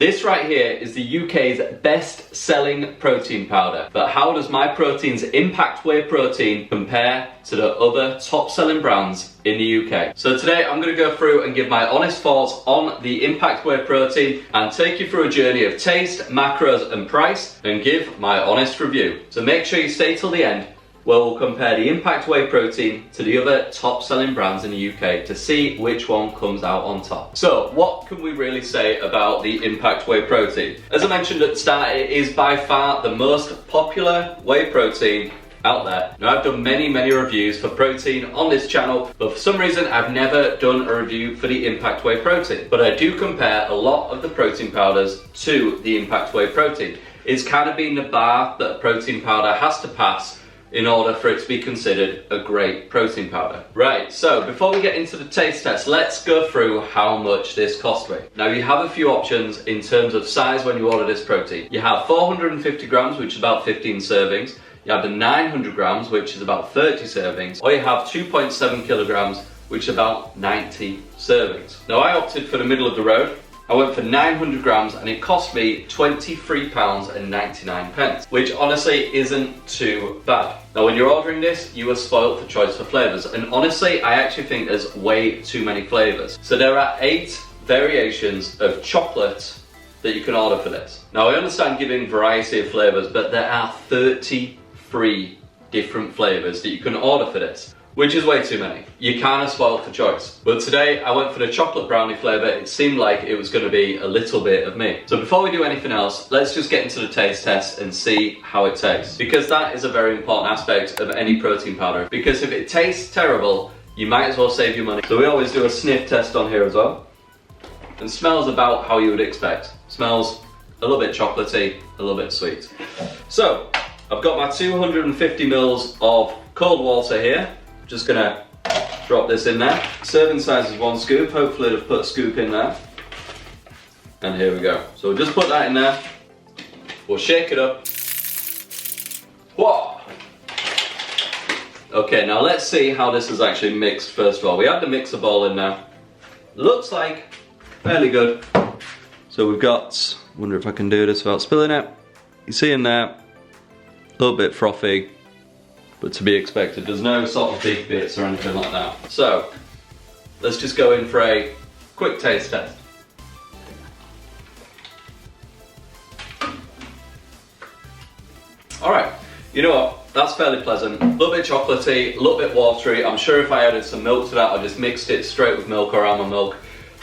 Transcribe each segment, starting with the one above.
This right here is the UK's best selling protein powder. But how does Myprotein's Impact Whey protein compare to the other top selling brands in the UK? So today I'm going to go through and give my honest thoughts on the Impact Whey protein and take you through a journey of taste, macros and price and give my honest review. So make sure you stay till the end, where we'll compare the Impact Whey protein to the other top selling brands in the UK to see which one comes out on top. So what can we really say about the Impact Whey protein? As I mentioned at the start, it is by far the most popular whey protein out there. Now I've done many reviews for protein on this channel, but for some reason I've never done a review for the Impact Whey protein. But I do compare a lot of the protein powders to the Impact Whey protein. It's kind of been the bar that a protein powder has to pass in order for it to be considered a great protein powder. Right, so before we get into the taste test, let's go through how much this cost me. Now you have a few options in terms of size when you order this protein. You have 450 grams, which is about 15 servings. You have the 900 grams, which is about 30 servings. Or you have 2.7 kilograms, which is about 90 servings. Now I opted for the middle of the road. I went for 900 grams and it cost me £23.99, which honestly isn't too bad. Now when you're ordering this, you are spoiled for choice for flavours, and honestly I actually think there's way too many flavours. So there are 8 variations of chocolate that you can order for this. Now I understand giving variety of flavours, but there are 33 different flavours that you can order for this, which is way too many. You kind of spoiled for choice. But today I went for the chocolate brownie flavour. It seemed like it was going to be a little bit of me. So before we do anything else, let's just get into the taste test and see how it tastes. Because that is a very important aspect of any protein powder. Because if it tastes terrible, you might as well save your money. So we always do a sniff test on here as well. And smells about how you would expect. Smells a little bit chocolatey, a little bit sweet. So I've got my 250 mils of cold water here. Just gonna drop this in there. Serving size is 1 scoop. Hopefully they've put a scoop in there. And here we go. So we'll just put that in there. We'll shake it up. Whoa! Okay, now let's see how this is actually mixed first of all. We have the mixer bowl in now. Looks like fairly good. So we've got, wonder if I can do this without spilling it. You see in there, a little bit frothy, but to be expected. There's no sort of big bits or anything like that. So let's just go in for a quick taste test. Alright, you know what? That's fairly pleasant. A little bit chocolatey, a little bit watery. I'm sure if I added some milk to that or just mixed it straight with milk or almond milk,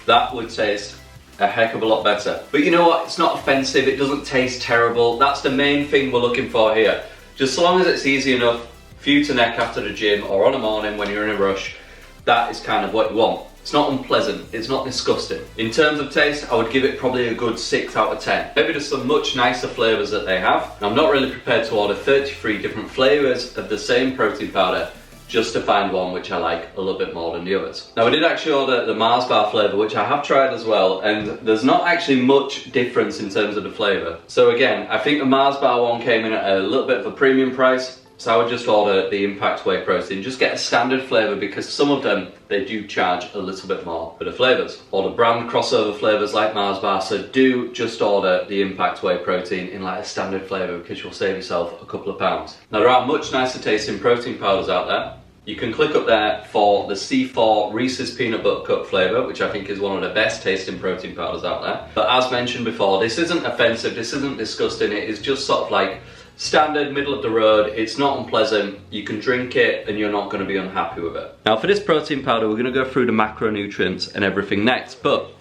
that would taste a heck of a lot better. But you know what? It's not offensive. It doesn't taste terrible. That's the main thing we're looking for here. Just so long as it's easy enough for you to neck after the gym or on a morning when you're in a rush, that is kind of what you want. It's not unpleasant, it's not disgusting. In terms of taste, I would give it probably a good 6 out of 10. Maybe there's some much nicer flavours that they have. I'm not really prepared to order 33 different flavours of the same protein powder just to find one which I like a little bit more than the others. Now I did actually order the Mars bar flavour, which I have tried as well, and there's not actually much difference in terms of the flavour. So again, I think the Mars bar one came in at a little bit of a premium price. So I would just order the Impact Whey protein, just get a standard flavour, because some of them, they do charge a little bit more for the flavours. Or the brand crossover flavours like Mars bar, so do just order the Impact Whey protein in like a standard flavour, because you'll save yourself a couple of pounds. Now there are much nicer tasting protein powders out there. You can click up there for the C4 Reese's Peanut Butter Cup flavour, which I think is one of the best tasting protein powders out there. But as mentioned before, this isn't offensive, this isn't disgusting, it is just sort of like standard, middle of the road. It's not unpleasant, you can drink it and you're not going to be unhappy with it. Now for this protein powder, we're going to go through the macronutrients and everything next, but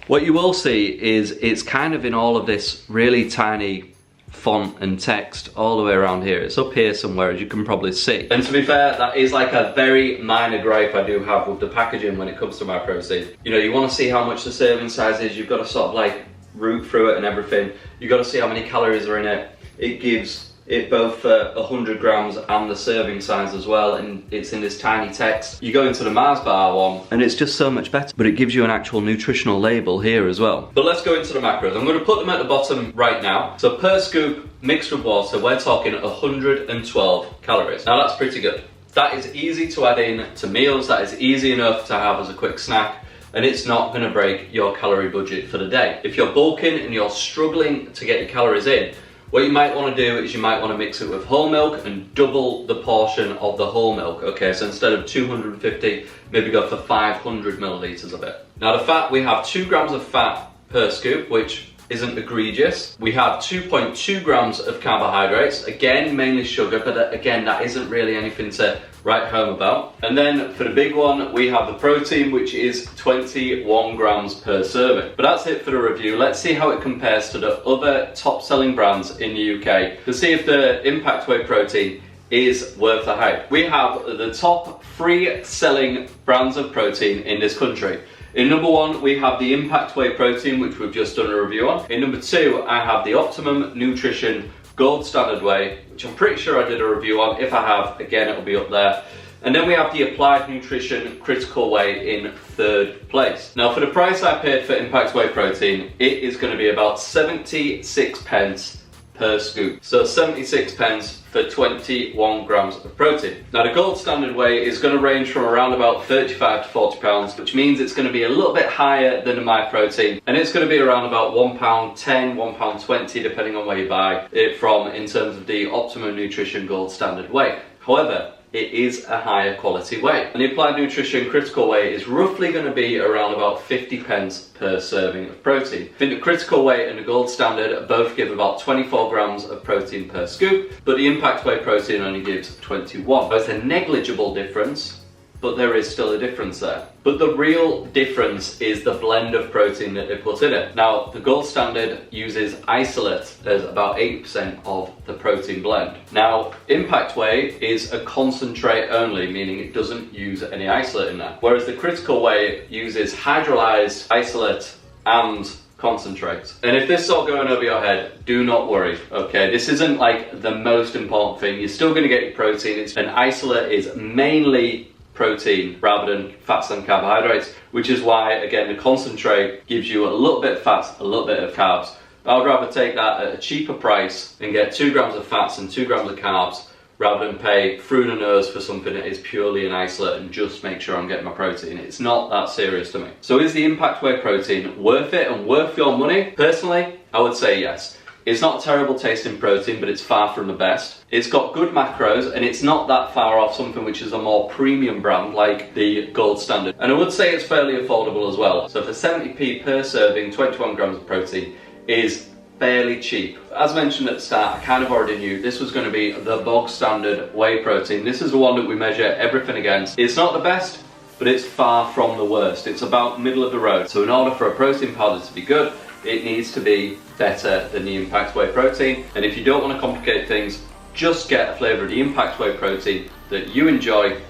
what you will see is it's kind of in all of this really tiny font and text all the way around here. It's up here somewhere, as you can probably see. And to be fair, that is like a very minor gripe I do have with the packaging when it comes to Myprotein. You know, you want to see how much the serving size is, you've got to sort of like root through it and everything. You've got to see how many calories are in it. It gives it both 100 grams and the serving size as well, and it's in this tiny text. You go into the Mars bar one and it's just so much better, but it gives you an actual nutritional label here as well. But let's go into the macros. I'm going to put them at the bottom right now. So per scoop mixed with water, we're talking 112 calories. Now that's pretty good. That is easy to add in to meals, that is easy enough to have as a quick snack. and it's not going to break your calorie budget for the day. If you're bulking and you're struggling to get your calories in, what you might want to do is you might want to mix it with whole milk and double the portion of the whole milk. Okay, so instead of 250, maybe go for 500 milliliters of it. Now the fat, we have 2 grams of fat per scoop, which isn't egregious. We have 2.2 grams of carbohydrates, again mainly sugar, but again that isn't really anything to write home about. And then for the big one, we have the protein, which is 21 grams per serving. But that's it for the review. Let's see how it compares to the other top selling brands in the UK to see if the Impact Whey protein is worth the hype. We have the top 3 selling brands of protein in this country. In number 1, we have the Impact Whey protein, which we've just done a review on. In number 2, I have the Optimum Nutrition Gold Standard Whey, which I'm pretty sure I did a review on. If I have, again, it'll be up there. And then we have the Applied Nutrition Critical Whey in 3rd place. Now for the price I paid for Impact Whey protein, it is going to be about 76 pence per scoop. So 76 pence for 21 grams of protein. Now the Gold Standard Whey is going to range from around about 35 to 40 pounds, which means it's going to be a little bit higher than the MyProtein, and it's going to be around about £1.10, £1.20 depending on where you buy it from in terms of the Optimum Nutrition Gold Standard Whey. However, it is a higher quality whey. And the Applied Nutrition Critical Whey is roughly going to be around about 50 pence per serving of protein. I think the Critical Whey and the Gold Standard both give about 24 grams of protein per scoop, but the Impact Whey protein only gives 21. So it's a negligible difference, but there is still a difference there. But the real difference is the blend of protein that they put in it. Now, the Gold Standard uses isolate as about 80% of the protein blend. Now, Impact Whey is a concentrate only, meaning it doesn't use any isolate in there. Whereas the Critical Whey uses hydrolyzed isolate and concentrate. And if this is all going over your head, do not worry, okay? This isn't like the most important thing. You're still gonna get your protein. An isolate is mainly protein rather than fats and carbohydrates, which is why, again, the concentrate gives you a little bit of fats, a little bit of carbs. I would rather take that at a cheaper price and get 2 grams of fats and 2 grams of carbs rather than pay through the nose for something that is purely an isolate and just make sure I'm getting my protein. It's not that serious to me. So is the Impact Whey protein worth it and worth your money? Personally, I would say yes. It's not a terrible tasting protein, but it's far from the best. It's got good macros, and it's not that far off something which is a more premium brand like the Gold Standard. And I would say it's fairly affordable as well. So for 70p per serving, 21 grams of protein is fairly cheap. As mentioned at the start, I kind of already knew this was going to be the bog standard whey protein. This is the one that we measure everything against. It's not the best, but it's far from the worst. It's about middle of the road. So in order for a protein powder to be good, it needs to be better than the Impact Whey protein. And if you don't want to complicate things, just get a flavour of the Impact Whey protein that you enjoy,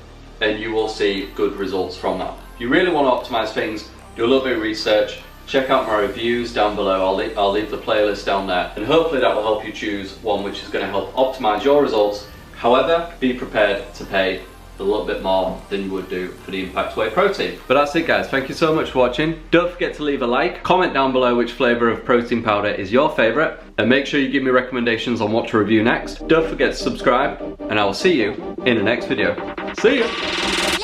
and you will see good results from that. If you really want to optimise things, do a little bit of research, check out my reviews down below. I'll leave the playlist down there, and hopefully that will help you choose one which is going to help optimise your results. However, be prepared to pay a little bit more than you would do for the Impact Whey protein. But that's it, guys. Thank you so much for watching. Don't forget to leave a like, comment down below which flavour of protein powder is your favourite, and make sure you give me recommendations on what to review next. Don't forget to subscribe, and I will see you in the next video. See ya!